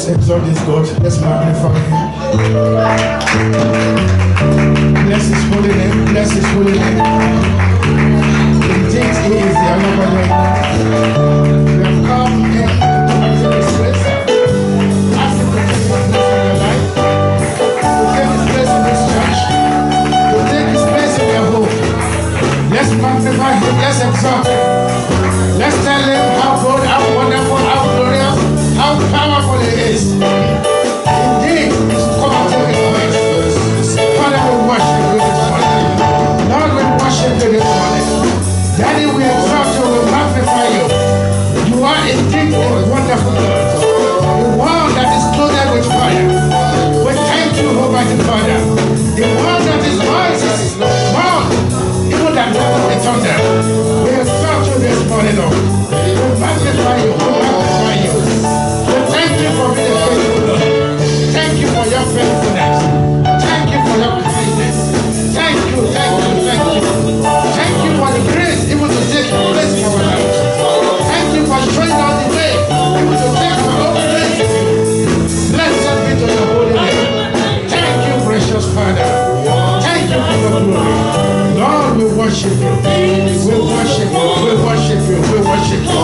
Let's exalt this God. Let's magnify him. Bless his holy name. Bless his holy name. Indeed, he is the Alpha and Omega. We have come here to this place. Ask him to take his place in your life. To take his place in this church. To take his place in your home. Let's magnify him. Let's exalt him. Let's tell him how good, how wonderful, how glorious, how powerful he is. Indeed, he's come out of his place. Father, we worship you this morning. Lord, we worship you this morning. Daddy, we exalt you, we magnify you. You are indeed a wonderful God. The one that is clothed with fire. We thank you, Almighty Father. The one that is voice is more, even than the thunder. We exalt you this morning, Lord. We magnify you, we magnify you. We thank you for being faithful, Lord. Thank you for your faithfulness. Thank you for your kindness. Thank you, thank you, thank you. Thank you for the grace even to take place in our lives. Thank you for showing us the way even to take our own place. Blessed be to your holy name. Thank you, precious Father. Thank you for your glory. Lord, we worship you. We worship you. We worship you. We worship you.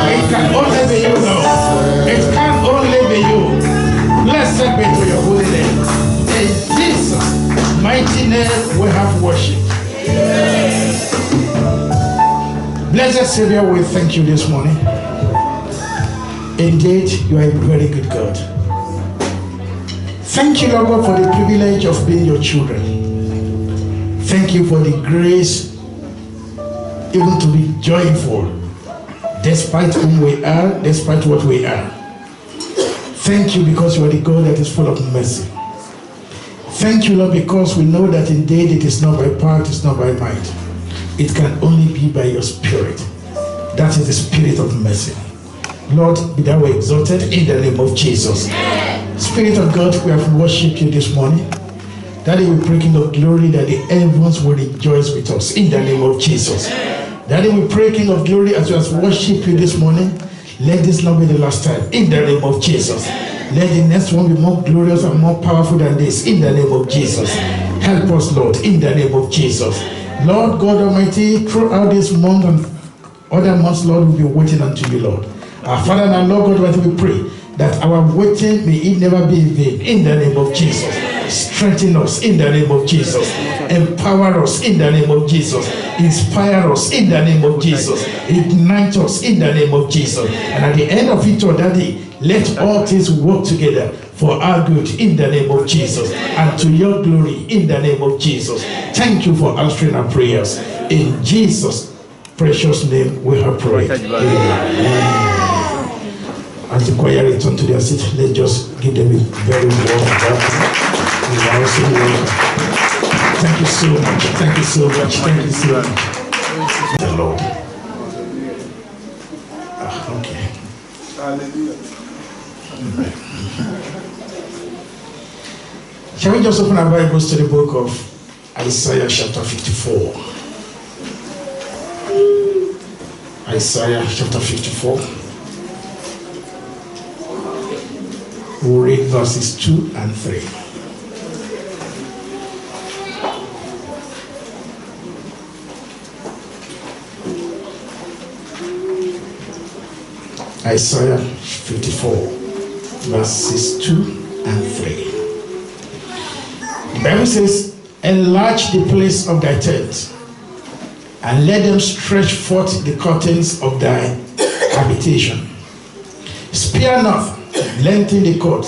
It can only be you, Lord. It can only be you. Blessed be to your holy name. In Jesus' mighty name we have worship. Blessed Savior, we thank you this morning. Indeed, you are a very good God. Thank you, Lord God, for the privilege of being your children. Thank you for the grace even to be joyful despite whom we are, despite what we are. Thank you because you are the God that is full of mercy. Thank you, Lord, because we know that indeed it is not by power, it is not by might. It can only be by your Spirit. That is the Spirit of mercy. Lord, be thou exalted in the name of Jesus. Spirit of God, we have worshipped you this morning. Daddy, we pray, King of glory, that the heavens will rejoice with us in the name of Jesus. Daddy, we pray, King of glory, as we have worshipped you this morning, let this not be the last time in the name of Jesus. Let the next one be more glorious and more powerful than this in the name of Jesus. Help us, Lord, in the name of Jesus. Lord God Almighty, throughout this month and other months, Lord, we'll be waiting unto you, Lord. Our Father and our Lord God Almighty, we pray that our waiting may it never be in vain in the name of Jesus. Strengthen us in the name of Jesus. Empower us in the name of Jesus. Inspire us in the name of Jesus. Ignite us in the name of Jesus. And at the end of it all, Daddy, let all things work together for our good in the name of Jesus and to your glory in the name of Jesus. Thank you for answering our prayers. In Jesus' precious name we have prayed. Amen. As the choir return to their seat, let's just give them a very warm welcome. Thank you so much. Thank you so much. Thank you so much. The Lord. Okay. Hallelujah. Shall we just open our Bibles to the book of Isaiah chapter 54? Isaiah chapter 54. We'll read verses 2 and 3. Isaiah 54, verses 2 and 3. The Bible says, enlarge the place of thy tent, and let them stretch forth the curtains of thy habitation. Spare not, lengthen the cord,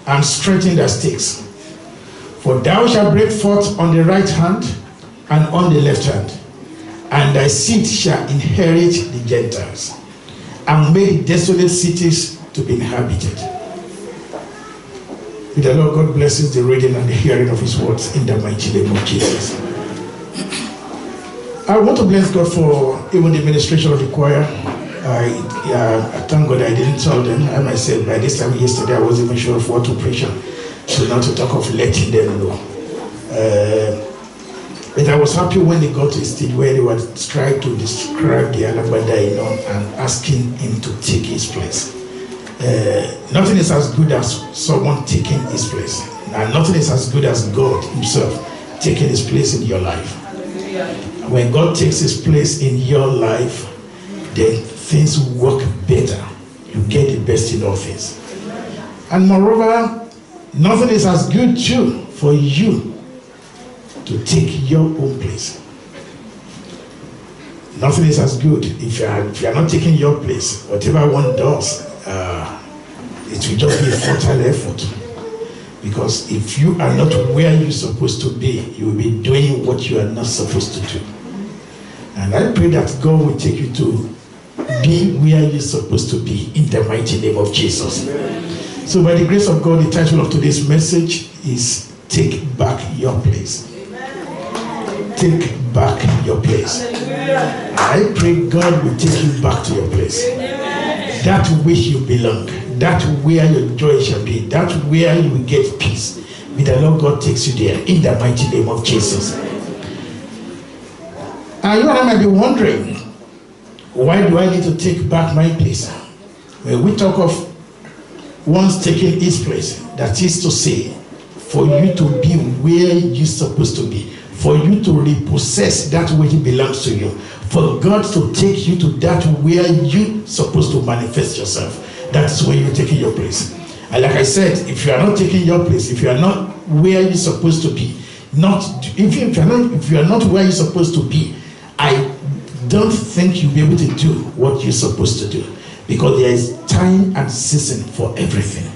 and straighten the sticks. For thou shalt break forth on the right hand and on the left hand, and thy seed shall inherit the Gentiles, and make desolate cities to be inhabited. May the Lord God blesses the reading and the hearing of his words in the mighty name of Jesus. I want to bless God for even the administration of the choir. I thank God I didn't tell them. I myself, by this time yesterday, I wasn't even sure of what to preach on. So not to talk of letting them know. But I was happy when they got to a stage where they were trying to describe the Alabada, and asking him to take his place. Nothing is as good as someone taking his place. And nothing is as good as God himself taking his place in your life. When God takes his place in your life, then things work better. You get the best in all things. And moreover, nothing is as good too for you to take your own place. Nothing is as good if you are not taking your place. Whatever one does, it will just be a futile effort. Because if you are not where you're supposed to be, you will be doing what you are not supposed to do. And I pray that God will take you to be where you're supposed to be in the mighty name of Jesus. So by the grace of God, the title of today's message is Take Back Your Place. Take back your place. I pray God will take you back to your place. That where you belong, that where your joy shall be, that where you will get peace. May the Lord God takes you there in the mighty name of Jesus. And you and I might be wondering, why do I need to take back my place? When we talk of once taking his place, that is to say, for you to be where you're supposed to be, for you to repossess that which belongs to you, for God to take you to that where you're supposed to manifest yourself. That's where you're taking your place. And like I said, if you are not taking your place, if you are not where you're supposed to be, if you are not where you're supposed to be, I don't think you'll be able to do what you're supposed to do, because there is time and season for everything.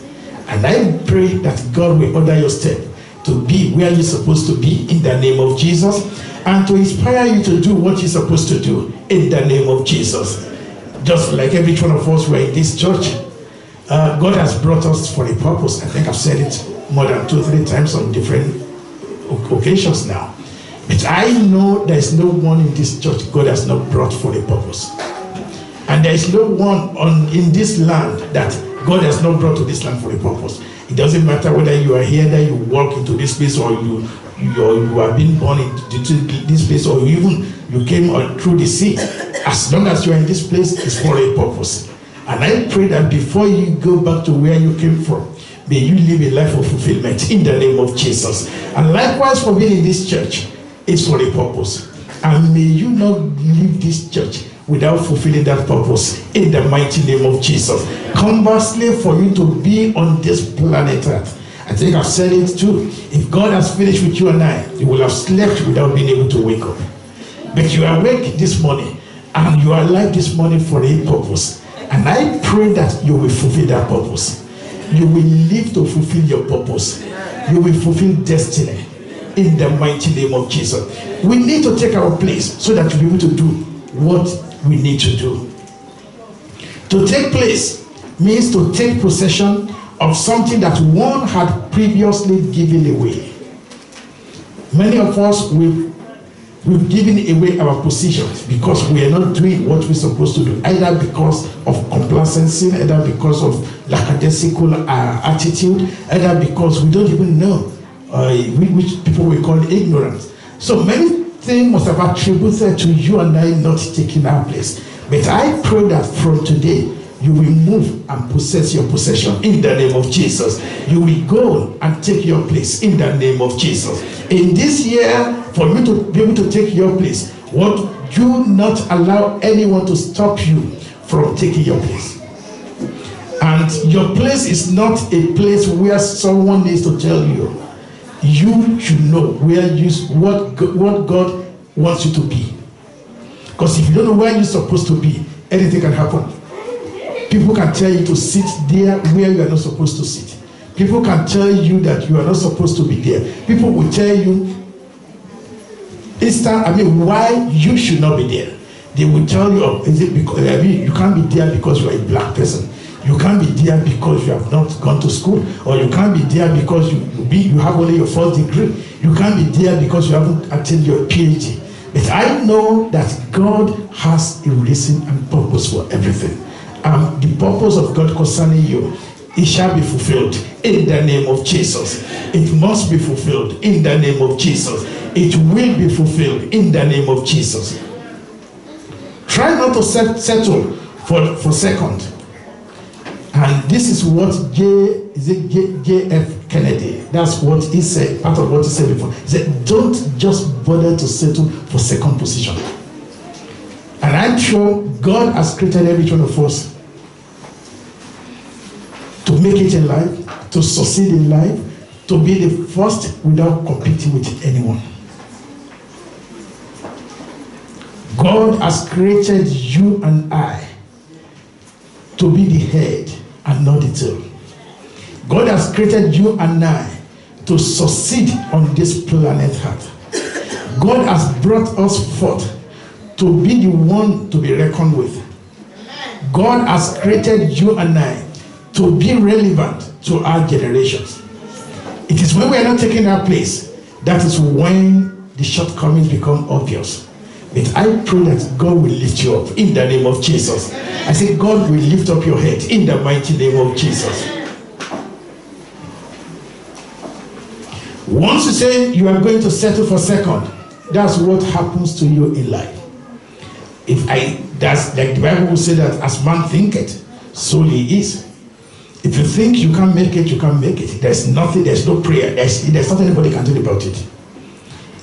And I pray that God will order your step to be where you're supposed to be in the name of Jesus, and to inspire you to do what you're supposed to do in the name of Jesus. Just like every one of us were in this church, God has brought us for a purpose. I think I've said it more than 2 or 3 times on different occasions now. But I know there is no one in this church God has not brought for a purpose. And there is no one in this land that God has not brought to this land for a purpose. It doesn't matter whether you are here, that you walk into this place, or you have been born into this place, or you came through the sea. As long as you are in this place, it's for a purpose. And I pray that before you go back to where you came from, may you live a life of fulfillment in the name of Jesus. And likewise, for being in this church, it's for a purpose. And may you not leave this church without fulfilling that purpose in the mighty name of Jesus. Conversely, for you to be on this planet Earth, I think I've said it too, if God has finished with you and I, you will have slept without being able to wake up. But you are awake this morning, and you are alive this morning for a purpose. And I pray that you will fulfill that purpose. You will live to fulfill your purpose. You will fulfill destiny in the mighty name of Jesus. We need to take our place so that we'll be able to do what we need to do. To take place means to take possession of something that one had previously given away. Many of us, we've given away our positions because we are not doing what we're supposed to do, either because of complacency, either because of lackadaisical attitude, either because we don't even know, which people we call ignorant. So many things must have attributed to you and I not taking our place. But I pray that from today, you will move and possess your possession in the name of Jesus. You will go and take your place in the name of Jesus. In this year, for you to be able to take your place, do not allow anyone to stop you from taking your place. And your place is not a place where someone needs to tell you. You should know what God wants you to be. Because if you don't know where you're supposed to be, anything can happen. People can tell you to sit there where you are not supposed to sit. People can tell you that you are not supposed to be there. People will tell you why you should not be there. They will tell you, you can't be there because you are a black person. You can't be there because you have not gone to school, or you can't be there because you have only your first degree. You can't be there because you haven't attained your PhD. But I know that God has a reason and purpose for everything. And the purpose of God concerning you, it shall be fulfilled in the name of Jesus. It must be fulfilled in the name of Jesus. It will be fulfilled in the name of Jesus. Try not to settle for second. And this is what J.F. Kennedy, that's what he said, part of what he said before. He said, don't just bother to settle for second position. And I'm sure God has created every one of us to make it in life, to succeed in life, to be the first without competing with anyone. God has created you and I to be the head and not the tail. God has created you and I to succeed on this planet Earth. God has brought us forth to be the one to be reckoned with. God has created you and I to be relevant to our generations. It is when we are not taking our place, that is when the shortcomings become obvious. But I pray that God will lift you up in the name of Jesus. I say God will lift up your head in the mighty name of Jesus. Once you say you are going to settle for second, that's what happens to you in life. That's like the Bible will say that as man thinketh, so he is. If you think you can't make it, you can't make it. There's nothing, there's no prayer, there's nothing anybody can do about it.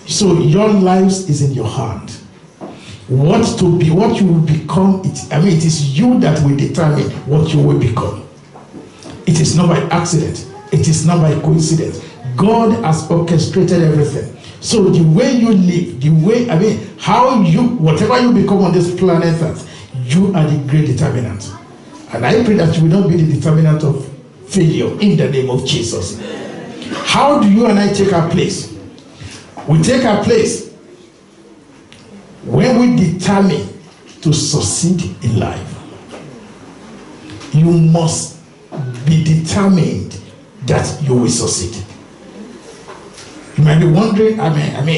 So your life is in your hand. What you will become, it is you that will determine what you will become. It is not by accident. It is not by coincidence. God has orchestrated everything. So the way you live, whatever you become on this planet Earth, you are the great determinant. And I pray that you will not be the determinant of failure in the name of Jesus. How do you and I take our place? We take our place when we determine to succeed in life. You must be determined that you will succeed. You might be wondering,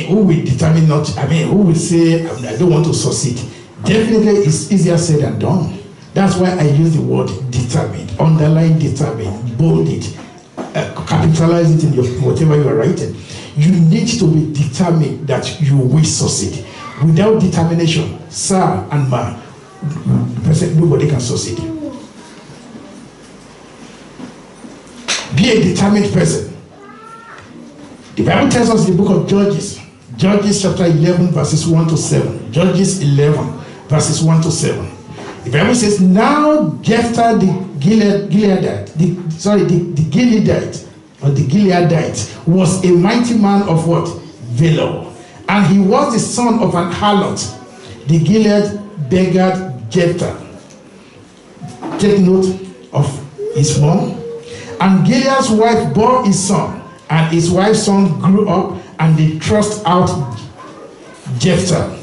who will determine not, who will say, I don't want to succeed. Definitely it's easier said than done. That's why I use the word determined. Underline determined, bold it, capitalize it in whatever you are writing. You need to be determined that you will succeed. Without determination, sir and man, nobody can succeed. Be a determined person. The Bible tells us in the book of Judges, Judges chapter 11 verses 1 to 7. Judges 11 verses 1 to 7. The Bible says, now Jephthah the Gileadite was a mighty man of what? Valor. And he was the son of an harlot. The Gilead beggared Jephthah. Take note of his mom. And Gilead's wife bore his son. And his wife's son grew up, and they thrust out Jephthah,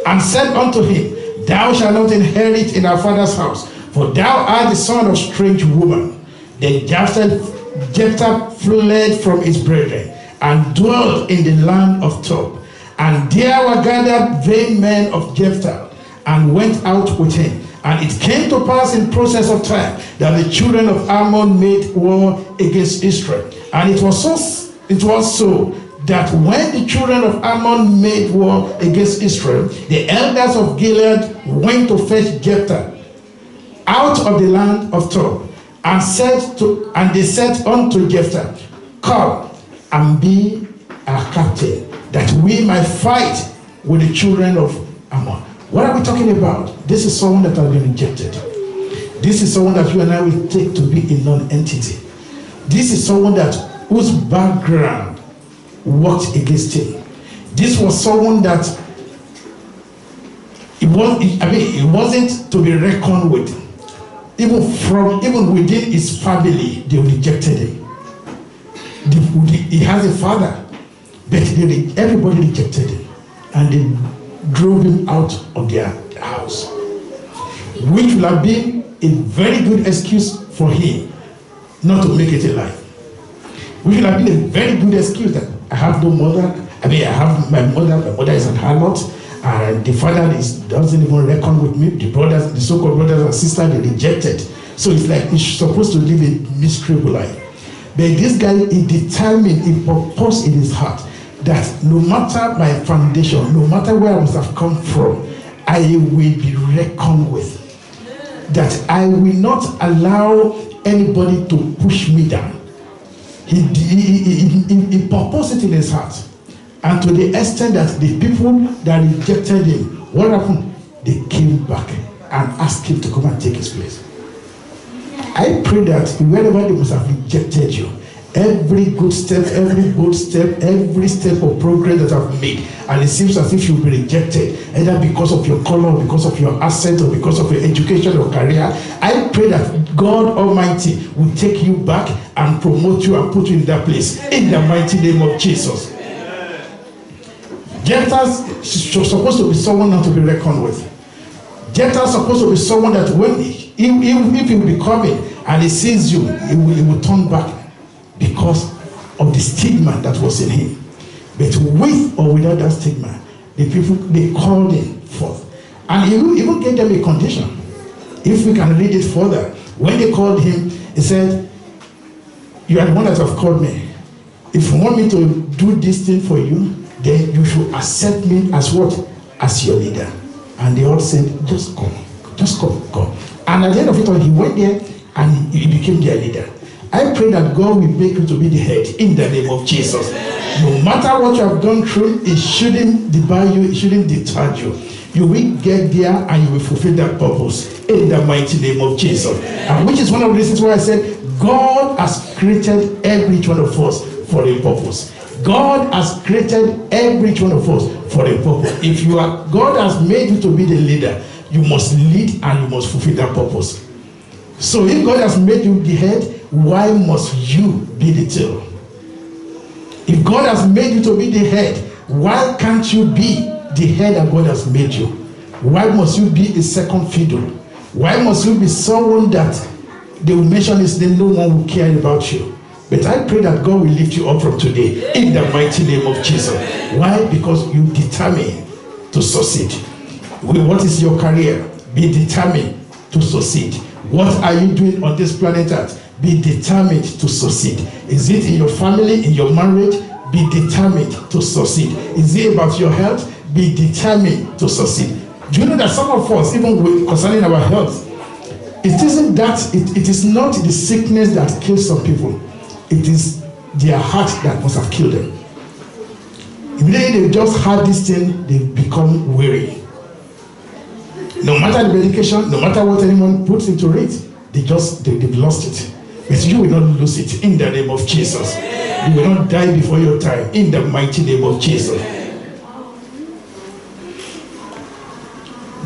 and said unto him, thou shalt not inherit in our father's house, for thou art the son of strange woman. Then Jephthah fled from his brethren, and dwelt in the land of Tob. And there were gathered vain men of Jephthah, and went out with him. And it came to pass in process of time that the children of Ammon made war against Israel. And it was so that when the children of Ammon made war against Israel, the elders of Gilead went to fetch Jephthah out of the land of Tob, and they said unto Jephthah, come and be our captain, that we might fight with the children of Ammon. What are we talking about? This is someone that has been rejected. This is someone that you and I will take to be a non-entity. This is someone whose background worked against him. This was someone that it wasn't to be reckoned with. Even within his family, they rejected him. He has a father, but everybody rejected him, and they drove him out of their house, which will have been a very good excuse for him not to make it in life. Which will have been a very good excuse that I have no mother. I have my mother is an harlot, and the father doesn't even reckon with me. The so-called brothers and sisters, they rejected. So it's like he's supposed to live a miserable life. But this guy, he determined, he purposed in his heart that no matter my foundation, no matter where I must have come from, I will be reckoned with. that I will not allow anybody to push me down. He purposed it in his heart. And to the extent that the people that rejected him, what happened? They came back and asked him to come and take his place. I pray that wherever they must have rejected you, every good step, every step of progress that I've made, and it seems as if you'll be rejected, either because of your color, or because of your accent, or because of your education or career, I pray that God Almighty will take you back and promote you and put you in that place, in the mighty name of Jesus. Jephthah is supposed to be someone not to be reckoned with. Jephthah is supposed to be someone that when if he will be coming and he sees you, he will turn back, because of the stigma that was in him. But with or without that stigma, the people, they called him forth. And he even gave them a condition. If we can read it further, when they called him, he said, you are the one that have called me. If you want me to do this thing for you, then you should accept me as what? As your leader. And they all said, just come. Come. And at the end of it all, he went there and he became their leader. I pray that God will make you to be the head in the name of Jesus. No matter what you have gone through, it shouldn't debar you, it shouldn't deter you. You will get there and you will fulfill that purpose in the mighty name of Jesus. And which is one of the reasons why I said God has created every one of us for a purpose. God has created every one of us for a purpose. If you are, God has made you to be the leader, you must lead and you must fulfill that purpose. So if God has made you the head, why must you be the tail? If God has made you to be the head, why can't you be the head that God has made you? Why must you be a second fiddle? Why must you be someone that they will mention his name, no one will care about you? But I pray that God will lift you up from today in the mighty name of Jesus. Why? Because you determine to succeed. What is your career? Be determined to succeed. What are you doing on this planet Earth? Be determined to succeed. Is it in your family, in your marriage? Be determined to succeed. Is it about your health? Be determined to succeed. Do you know that some of us, even concerning our health, it isn't that, it is not the sickness that kills some people. It is their heart that must have killed them. Immediately they just had this thing, they become weary. No matter the medication, no matter what anyone puts into it, they've lost it. But you will not lose it in the name of Jesus. You will not die before your time in the mighty name of Jesus.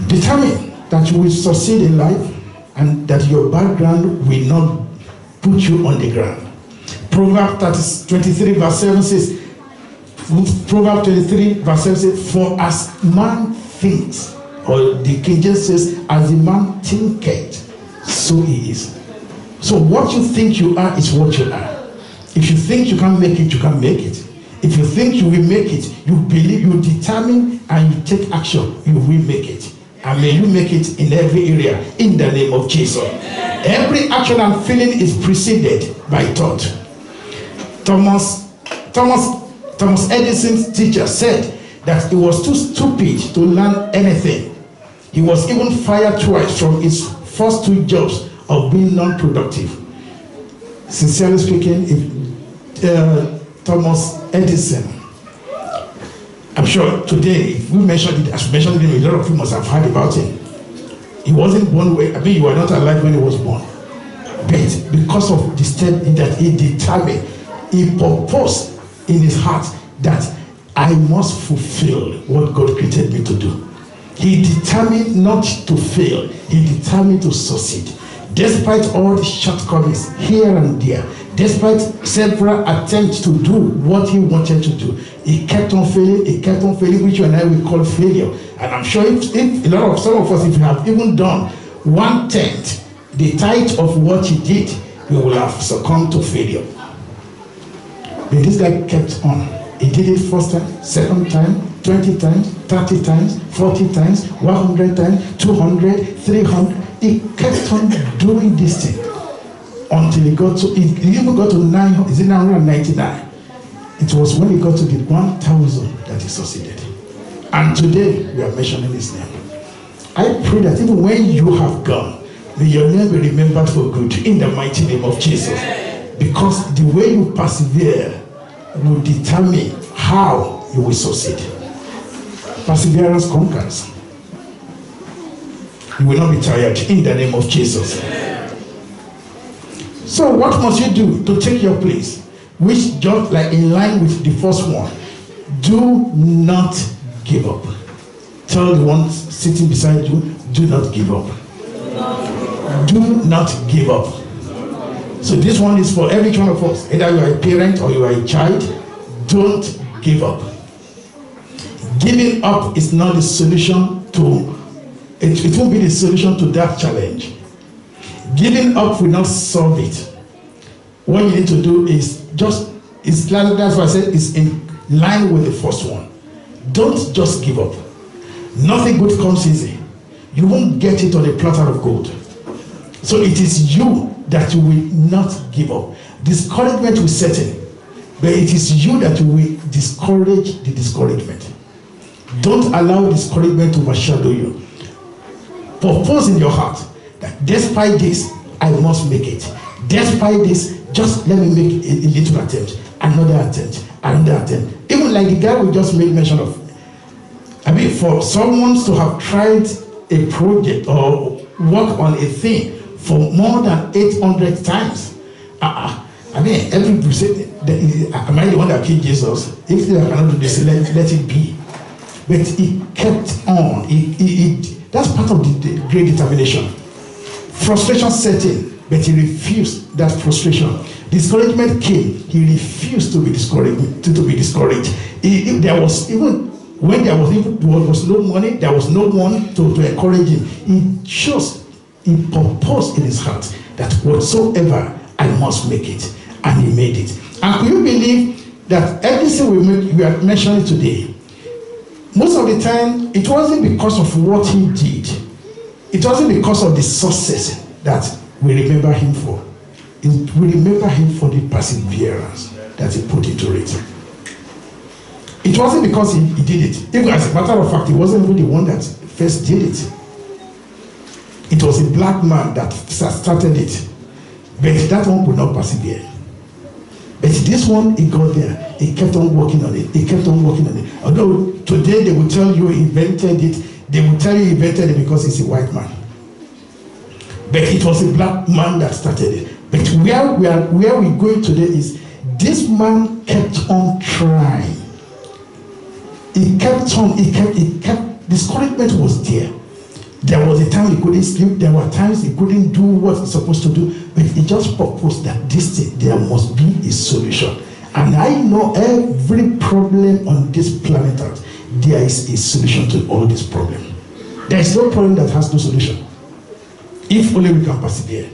Determine that you will succeed in life and that your background will not put you on the ground. Proverbs 23 verse 7 says, Proverbs 23 verse 7 says, for as man thinks, or the King James says, as the man thinketh, so he is. So what you think you are is what you are. If you think you can make it, you can make it. If you think you will make it, you believe, you determine, and you take action, you will make it. And may you make it in every area in the name of Jesus. Every action and feeling is preceded by thought. Thomas Edison's teacher said that he was too stupid to learn anything. He was even fired twice from his first 2 jobs of being non-productive. Sincerely speaking, if Thomas Edison, I'm sure today, if we mentioned it, as we mentioned it, a lot of people must have heard about him. He wasn't born, you were not alive when he was born. But because of the step that he determined, he purposed in his heart that I must fulfill what God created me to do. He determined not to fail. He determined to succeed. Despite all the shortcomings here and there, despite several attempts to do what he wanted to do, he kept on failing, which you and I will call failure. And I'm sure if some of us, if we have even done 1/10 the tithe of what he did, we will have succumbed to failure. But this guy kept on. He did it first time, second time, 20 times, 30 times, 40 times, 100 times, 200, 300. He kept on doing this thing until he even got to 999. It was when he got to the 1,000 that he succeeded. And today we are mentioning his name. I pray that even when you have gone, May your name be remembered for good in the mighty name of Jesus. Because the way you persevere will determine how you will succeed. Perseverance conquers. You will not be tired in the name of Jesus. So what must you do to take your place? Which, just like in line with the first one, do not give up. Tell the one sitting beside you, do not give up. Do not give up. So this one is for every one of us. Either you are a parent or you are a child, don't give up. Giving up is not the solution to, it won't be the solution to that challenge. Giving up will not solve it. What you need to do is just, that's why I said it's in line with the first one. Don't just give up. Nothing good comes easy. You won't get it on a platter of gold. So it is you that you will not give up. Discouragement will set in, but it is you that will discourage the discouragement. Don't allow discouragement to overshadow you. Purpose in your heart that despite this, I must make it. Despite this, just let me make a little attempt, another attempt, another attempt. Even like the guy we just made mention of. I mean, for someone to have tried a project or work on a thing for more than 800 times. I mean, every person, am I the one that killed Jesus? If I cannot do this, let it be. But he kept on. That's part of the great determination. Frustration set in, but he refused that frustration. Discouragement came. He refused to be discouraged. There was even when there was no money, there was no one to encourage him. He proposed in his heart that whatsoever I must make it, and he made it. And can you believe that everything we are mentioning today, most of the time, it wasn't because of what he did. It wasn't because of the success that we remember him for. We remember him for the perseverance that he put into it. It wasn't because he did it. Even as a matter of fact, he wasn't even the one that first did it. It was a black man that started it. But that one could not persevere. But this one, he got there. He kept on working on it. He kept on working on it. Although today they will tell you he invented it, they will tell you he invented it because he's a white man. But it was a black man that started it. But where we're going today is this man kept on trying. He kept on, discouragement was there. There was a time he couldn't sleep. There were times he couldn't do what he's supposed to do. But he just proposed that this thing, there must be a solution. And I know every problem on this planet Earth, there is a solution to all these problems. There is no problem that has no solution. If only we can persevere.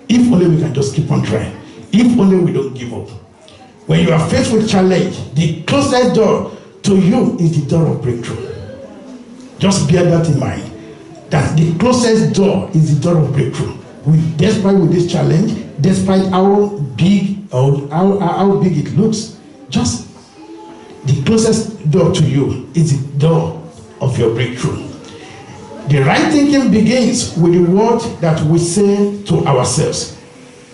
If only we can just keep on trying. If only we don't give up. When you are faced with challenge, the closest door to you is the door of breakthrough. Just bear that in mind. That the closest door is the door of breakthrough. Despite this challenge, despite how big or how big it looks, just the closest door to you is the door of your breakthrough. The right thinking begins with the word that we say to ourselves.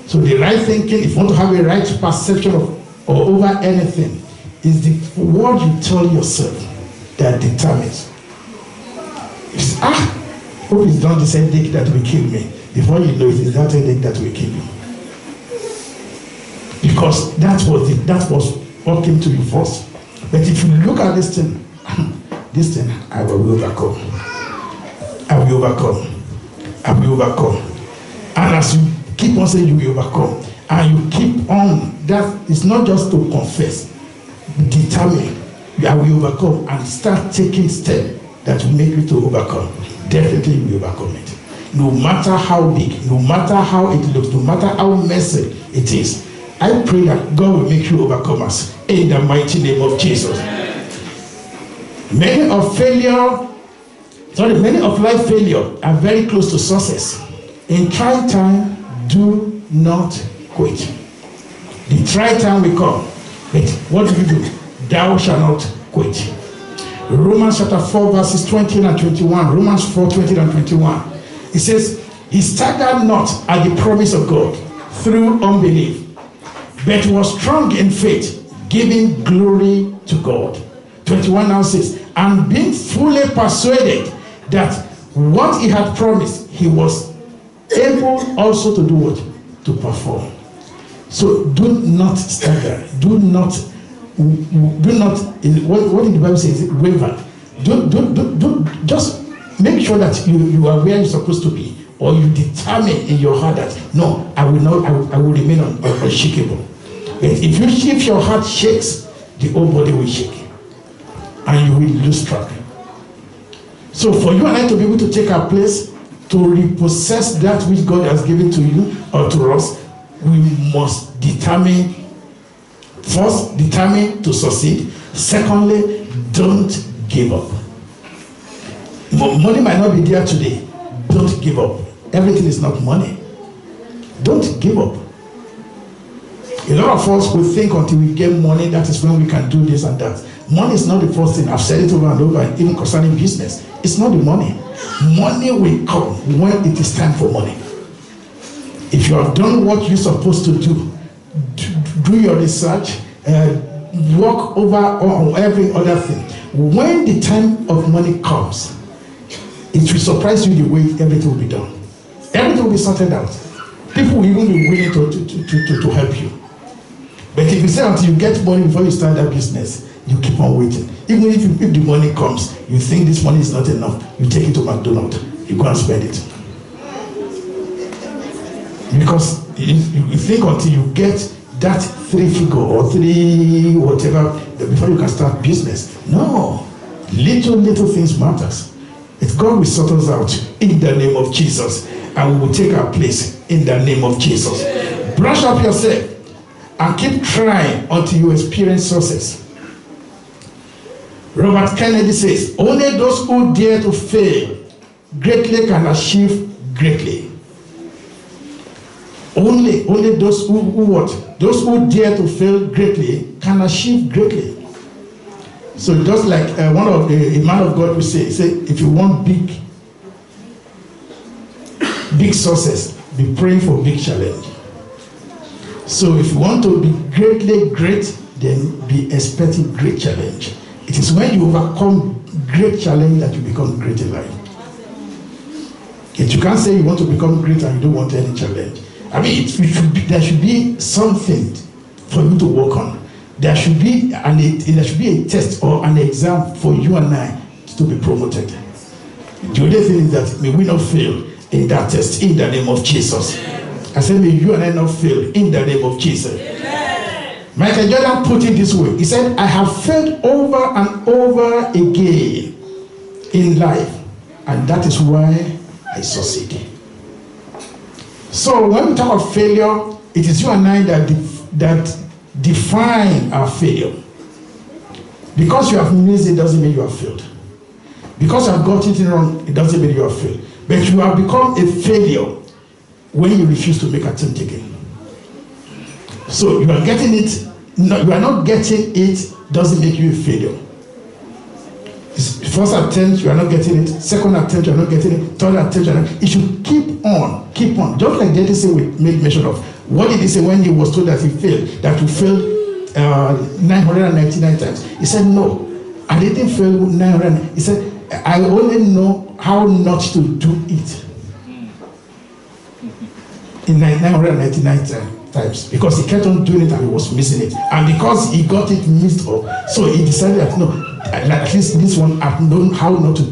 So the right thinking, if you want to have a right perception of or over anything, is the word you tell yourself that determines. It's, hope it's not this headache that will kill me. Before you know it, it's that headache that will kill you. Because that was what came to you first. But if you look at this thing, I will overcome. I will overcome. I will overcome. And as you keep on saying you will overcome, and you keep on, that is not just to confess, determine, I will overcome, and start taking steps that will make you to overcome. Definitely you will overcome it. No matter how big, no matter how it looks, no matter how messy it is, I pray that God will make you overcomers in the mighty name of Jesus. Many of life failure are very close to success. In trying time, do not quit. The try time will come. But what do? Thou shalt not quit. Romans chapter 4 verses 20 and 21. Romans 4, 20 and 21. It says, He staggered not at the promise of God through unbelief, but was strong in faith, giving glory to God. 21 now says, and being fully persuaded that what he had promised, he was able also to do what? To perform. So do not stagger. Do not, what did the Bible say? Is it waver? Just make sure that you are where you're supposed to be, or you determine in your heart that, no, I will remain unshakable. But if your heart shakes, the whole body will shake, and you will lose track. So for you and I to be able to take our place, to repossess that which God has given to you or to us, we must determine to succeed. Secondly, don't give up. Money might not be there today. Don't give up. Everything is not money. Don't give up. A lot of us will think until we get money, that is when we can do this and that. Money is not the first thing. I've said it over and over, even concerning business. It's not the money. Money will come when it is time for money. If you have done what you're supposed to do your research, work over on every other thing. When the time of money comes, it will surprise you the way everything will be done. Everything will be sorted out. People will even be willing to help you. But if you say until you get money before you start that business, you keep on waiting. Even if the money comes, you think this money is not enough, you take it to McDonald's, you go and spend it. Because you think until you get that 3 figure or 3 whatever before you can start business. No. Little things matters. It's God will sort us out in the name of Jesus, and we will take our place in the name of Jesus. Brush up yourself and keep trying until you experience success. Robert Kennedy says, only those who dare to fail greatly can achieve greatly. Only those who what? Those who dare to fail greatly can achieve greatly. So just like a man of God will say, if you want big success, be praying for big challenge. So if you want to be greatly great, then be expecting great challenge. It is when you overcome great challenge that you become great in life. If you can't say you want to become great and you don't want any challenge. I mean, there should be something for you to work on. There should be a test or an exam for you and I to be promoted. The only thing is that may we not fail in that test in the name of Jesus. I said, may you and I not fail in the name of Jesus. Amen. Michael Jordan put it this way. He said, I have failed over and over again in life, and that is why I succeeded. So when we talk of failure, it is you and I that define our failure. Because you have missed it doesn't mean you have failed. Because you have got it wrong, it doesn't mean you have failed. But you have become a failure when you refuse to make attempt again. So you are getting it, no, you are not getting it doesn't make you a failure. First attempt, you are not getting it. Second attempt, you are not getting it. Third attempt, you are not. It should keep on. Just like the say we made mention of. What did he say when he was told that he failed? That he failed 999 times. He said, no, I didn't fail 900. He said, I only know how not to do it. In 999 times. Because he kept on doing it and he was missing it. And because he got it mixed up, so he decided that, no, at least this one I've known how not to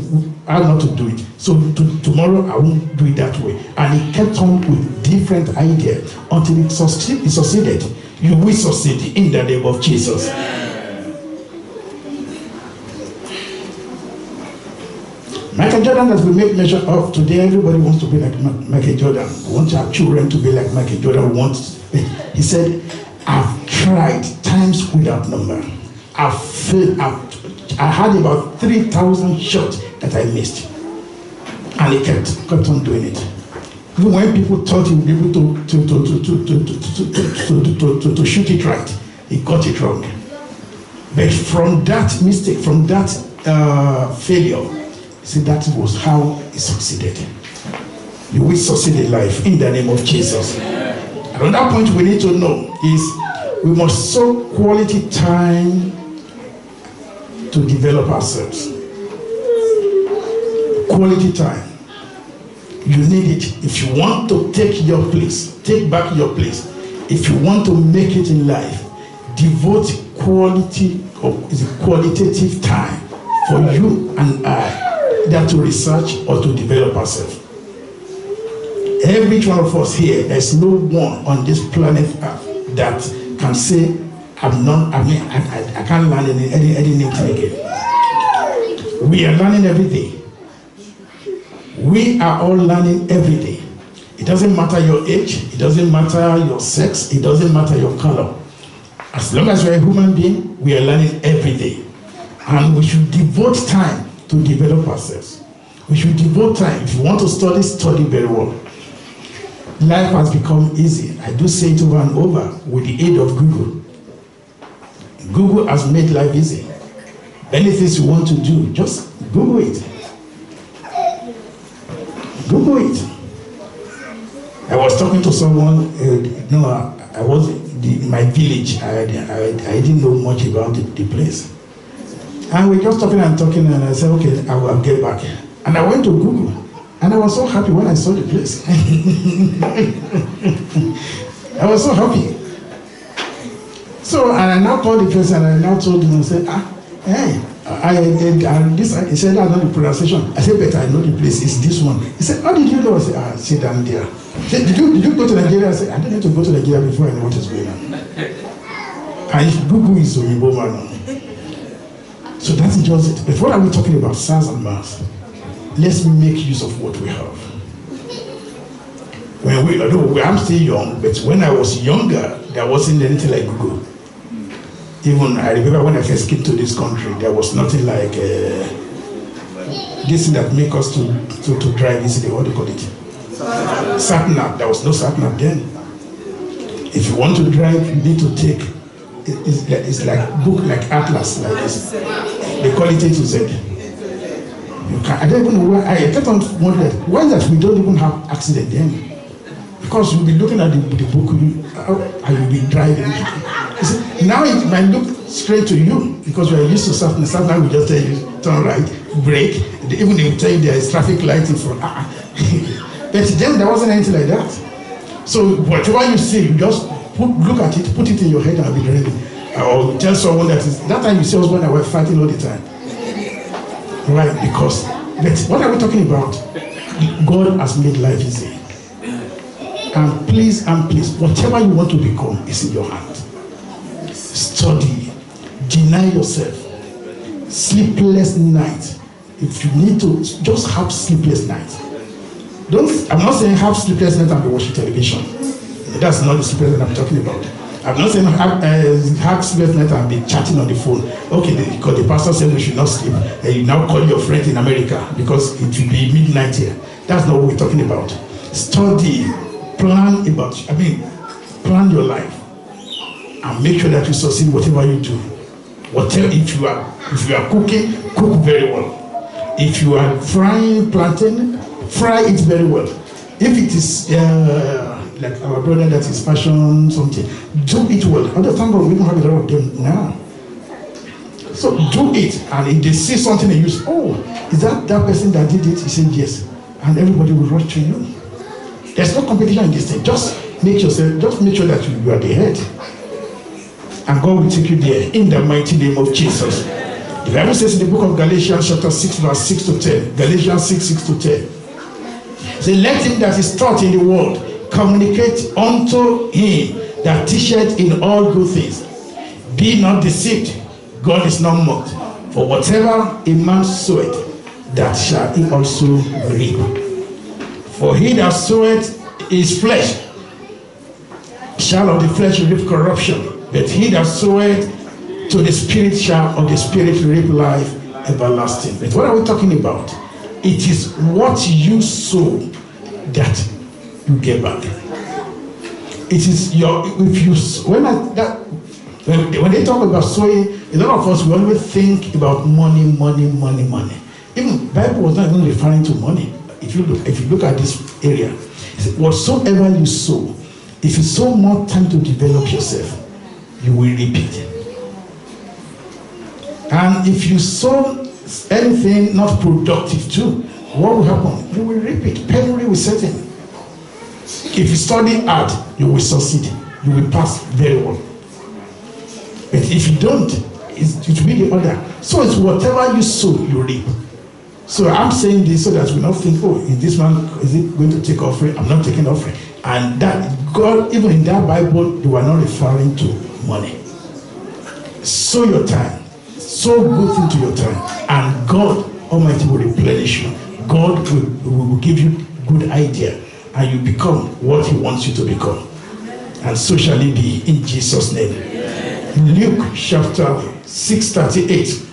do it. So tomorrow I won't do it that way. And he kept on with different ideas until he succeeded. You will succeed in the name of Jesus. Michael Jordan, as we make measure of today, everybody wants to be like Michael Jordan. We want our children to be like Michael Jordan. He said, I've tried times without number. I've failed. I had about 3,000 shots that I missed. And he kept on doing it. Even when people thought he would be able to shoot it right, he got it wrong. But from that mistake, from that failure, see, that was how he succeeded. you will succeed in life in the name of Jesus. Another point we need to know is we must sow quality time to develop ourselves. Quality time. You need it. If you want to take your place, take back your place. If you want to make it in life, devote quality or qualitative time for you and I, either to research or to develop ourselves. Every one of us here, there's no one on this planet Earth that can say, I can't learn anything again. We are learning every day. We are all learning every day. It doesn't matter your age, it doesn't matter your sex, it doesn't matter your color. As long as you're a human being, we are learning every day. And we should devote time to develop ourselves. We should devote time. If you want to study, study very well. Life has become easy. I do say it over and over with the aid of Google. Google has made life easy. Anything you want to do, just Google it. Google it. I was talking to someone, I was in my village. I didn't know much about the place. And we were just talking, and I said, okay, I'll get back. And I went to Google. And I was so happy when I saw the place. I was so happy. So, and I now called the person, and I now told him, I said, hey, he said, I know the pronunciation. I said, but I know the place, it's this one. He said, how did you know? I said, sit down there. He said, did you go to Nigeria? I said, I don't need to go to Nigeria before I know what is going on. And Google is Oyibo man. So that's just it. But what are we talking about? SARS and MARS. Let's make use of what we have. I'm still young, but when I was younger, there wasn't anything like Google. Even I remember when I first came to this country, there was nothing like this thing that make us to drive easily. What do you call it? Sat-nav. There was no sat-nav then. If you want to drive, you need to take. It's like book like Atlas, like this. They call it A to Z. I don't even know why. I kept on wondering why that we don't even have accident then. Because you'll be looking at the book and you'll be driving. Now it might look straight to you because you are used to something. Sometimes we just tell you turn right, brake. Even they will tell you there is traffic light in front. But then there wasn't anything like that. So whatever you see, you just look at it, put it in your head, and I'll be ready. Or tell someone that time you see us when I was fighting all the time. Right, because but what are we talking about? God has made life easy. And please, whatever you want to become is in your hand. Study, deny yourself, sleepless night. If you need to, just have sleepless night. I'm not saying have sleepless night and be watching television. That's not the sleepless night I'm talking about. I'm not saying have sleepless night and be chatting on the phone. Okay, because the pastor said we should not sleep. And you now call your friend in America because it will be midnight here. That's not what we're talking about. Study, plan your life, and make sure that you succeed whatever you do. If you are cooking, cook very well. If you are frying plantain, fry it very well. If it is like our brother that is fashion something, do it well. Understand that we don't have a lot of them now. So do it, and if they see something and you say, oh, is that person that did it? He said yes, and everybody will rush to you. There's no competition in this thing. Just make sure that you are the head. And God will take you there in the mighty name of Jesus. The Bible says in the book of Galatians chapter 6 verse 6 to 10. Galatians 6 to 10. Say, let him that is taught in the world communicate unto him that teacheth in all good things. Be not deceived. God is not mocked. For whatever a man soweth, that shall he also reap. For he that soweth his flesh shall of the flesh reap corruption, but he that soweth to the Spirit shall of the Spirit reap life everlasting. But what are we talking about? It is what you sow that you get back. It is when they talk about sowing, a lot of us we always think about money. Even Bible was not even referring to money. if you look at this area, whatsoever you sow, if you sow more time to develop yourself, you will reap it. And if you sow anything not productive too, what will happen? You will reap it. Penury will set in. If you study hard, you will succeed. You will pass very well. But if you don't, it will be the other. So it's whatever you sow, you reap. So I'm saying this so that we not think, oh, is this man, is it going to take offering? I'm not taking offering. And that God, even in that Bible, they were not referring to money. Sow your time. Sow good into your time. And God Almighty will replenish you. God will give you good idea. And you become what He wants you to become. And so shall it be in Jesus' name. Luke chapter 6:38.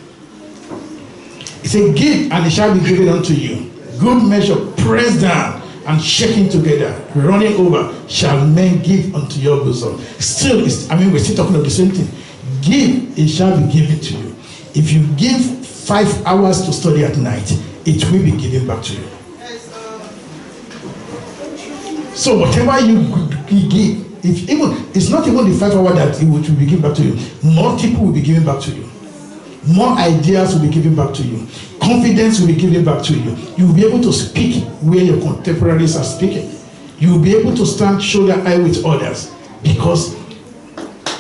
It said, give and it shall be given unto you. Good measure, pressed down and shaking together, running over, shall men give unto your bosom. Still, we're still talking of the same thing. Give, it shall be given to you. If you give 5 hours to study at night, it will be given back to you. So whatever you give, it's not even the 5 hours that it will be given back to you. More people will be given back to you. More ideas will be given back to you. Confidence will be given back to you. You will be able to speak where your contemporaries are speaking. You will be able to stand shoulder high with others because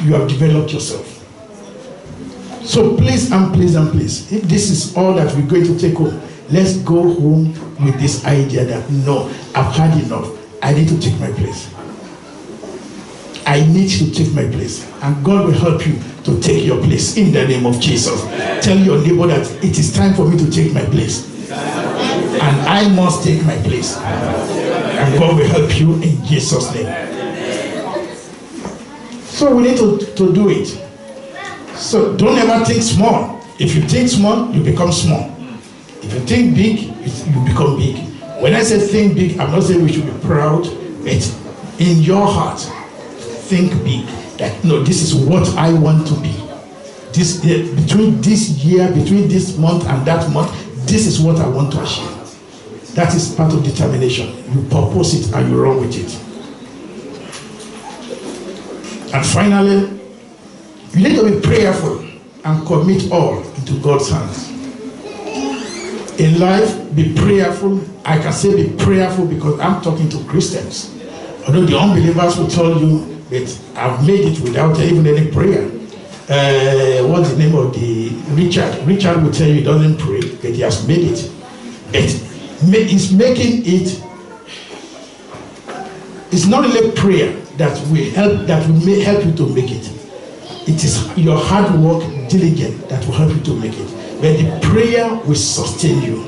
you have developed yourself. So please and please and please, if this is all that we're going to take home, let's go home with this idea that no, I've had enough. I need to take my place. I need to take my place. And God will help you to take your place in the name of Jesus. Tell your neighbor that it is time for me to take my place. And I must take my place. And God will help you in Jesus' name. So we need to do it. So don't ever think small. If you think small, you become small. If you think big, you become big. When I say think big, I'm not saying we should be proud, but in your heart, think big. That no, this is what I want to be. This between this year, between this month and that month, this is what I want to achieve. That is part of determination. You purpose it and you run with it. And finally, you need to be prayerful and commit all into God's hands. In life, be prayerful. I can say be prayerful because I'm talking to Christians. Although the unbelievers will tell you that I've made it without even any prayer. What's the name of the Richard? Richard will tell you he doesn't pray, but he has made it. It's making it. It's not really prayer that will help you to make it. It is your hard work, diligence, that will help you to make it. But the prayer will sustain you.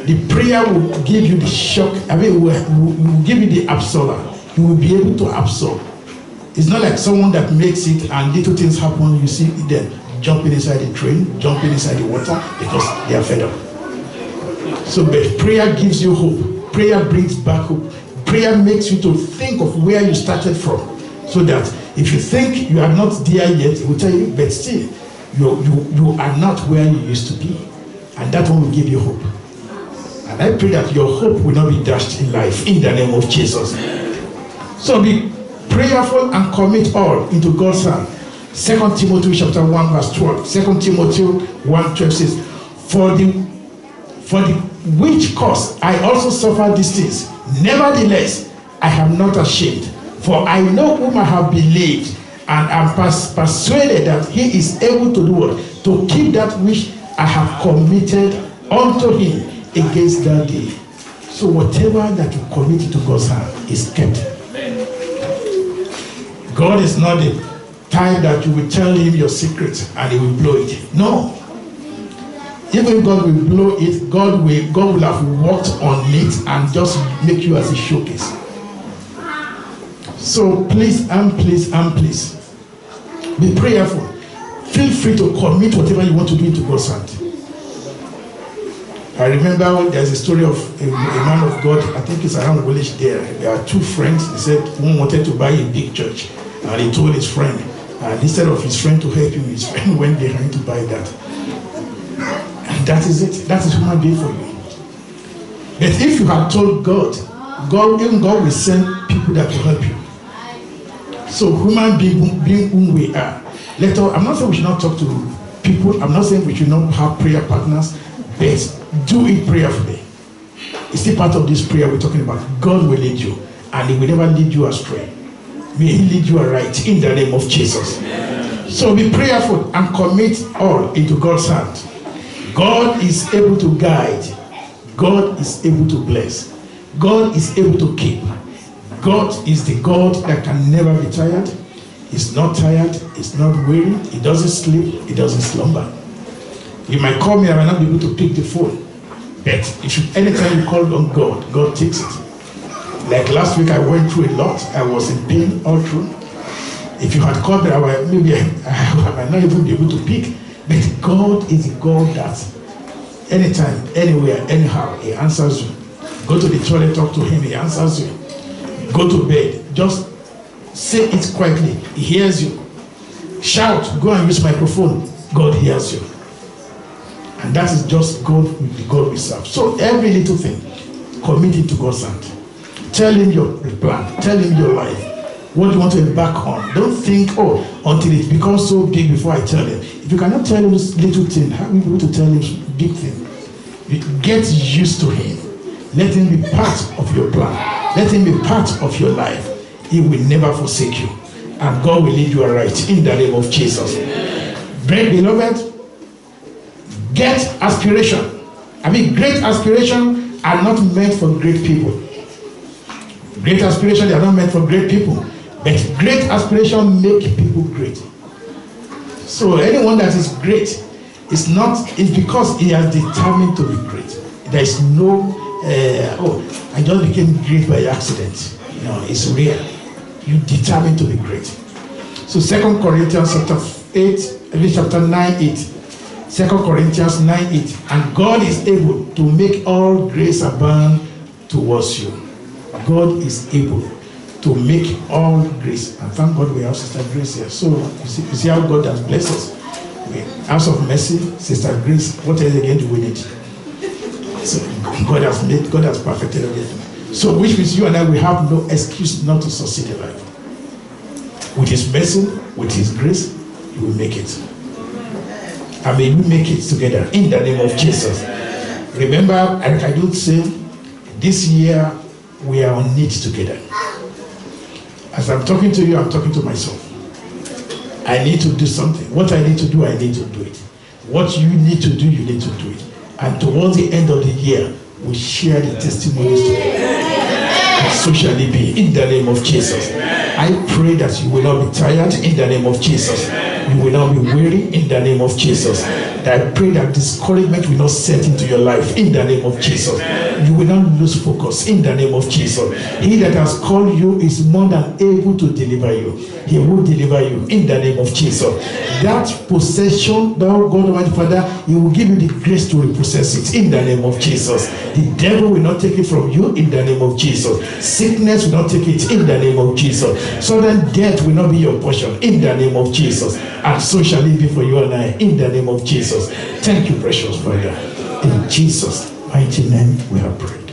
The prayer will give you the shock. Will give you the absorber. You will be able to absorb. It's not like someone that makes it and little things happen. You see them jumping inside the train, jumping inside the water because they are fed up. So, but prayer gives you hope. Prayer brings back hope. Prayer makes you to think of where you started from, so that if you think you are not there yet, it will tell you, but still, you are not where you used to be. And that one will give you hope. And I pray that your hope will not be dashed in life, in the name of Jesus. So be prayerful and commit all into God's hand. 2 Timothy chapter 1 verse 12. 2 Timothy 1:12 says, For the which cause I also suffer these things. Nevertheless, I am not ashamed. For I know whom I have believed, and am persuaded that he is able to do what? To keep that which I have committed unto him against that day. So whatever that you commit to God's hand is kept. God is not the time that you will tell him your secret and he will blow it. No. Even if God will blow it, God will have worked on it and just make you as a showcase. So please and please and please be prayerful. Feel free to commit whatever you want to do into God's hand. I remember there's a story of a man of God, I think it's around village there. There are two friends. He said one wanted to buy a big church. And he told his friend, and instead of his friend to help him, his friend went behind to buy that. And that is it. That is human being for you. But if you have told God, even God will send people that will help you. So human being whom we are. I'm not saying we should not talk to people. I'm not saying we should not have prayer partners, but do it prayerfully. It's still part of this prayer we're talking about. God will lead you, and He will never lead you astray. May He lead you aright in the name of Jesus. So be prayerful and commit all into God's hand. God is able to guide. God is able to bless. God is able to keep. God is the God that can never be tired. He's not tired. He's not weary. He doesn't sleep. He doesn't slumber. You might call me, I might not be able to pick the phone. But anytime you call on God, God takes it. Like last week, I went through a lot. I was in pain all through. If you had called me, I might not even be able to pick. But God is a God that anytime, anywhere, anyhow, He answers you. Go to the toilet, talk to Him, He answers you. Go to bed, just say it quietly, He hears you. Shout, go and use microphone, God hears you. And that is just God, the God we serve. So every little thing, commit it to God's hand. Tell Him your plan, tell Him your life, what you want to embark on. Don't think, until it becomes so big before I tell Him. If you cannot tell Him this little thing, how are you able to tell Him big thing? Get used to Him. Let Him be part of your plan. Let Him be part of your life. He will never forsake you. And God will lead you aright in the name of Jesus. Beloved, get aspiration. Great aspiration are not meant for great people. Great aspiration are not meant for great people. But great aspiration make people great. So anyone that is great it's because he has determined to be great. There is no I just became great by accident. No, it's real. You determined to be great. So 2 Corinthians chapter 9:8. 2 Corinthians 9:8. And God is able to make all grace abound towards you. God is able to make all grace. And thank God we have Sister Grace here. So you see how God has blessed us. House of Mercy, Sister Grace, what else again do we need? So God has perfected everything. So which means you and I, we have no excuse not to succeed in life. With His mercy, with His grace, He will make it. And may we make it together in the name of Jesus. Remember, like I do say, this year we are on it together. As I'm talking to you, I'm talking to myself. I need to do something. What I need to do, I need to do it. What you need to do, you need to do it. And towards the end of the year, we share the testimonies together. And so shall it be in the name of Jesus. I pray that you will not be tired in the name of Jesus. You will not be weary in the name of Jesus. I pray that discouragement will not set into your life in the name of Jesus. You will not lose focus in the name of Jesus. He that has called you is more than able to deliver you. He will deliver you in the name of Jesus. That possession, thou God Almighty Father, He will give you the grace to repossess it in the name of Jesus. The devil will not take it from you in the name of Jesus. Sickness will not take it in the name of Jesus. Sudden death will not be your portion in the name of Jesus. And so shall it be for you and I in the name of Jesus. Thank you, precious Father. In Jesus' mighty name we have prayed.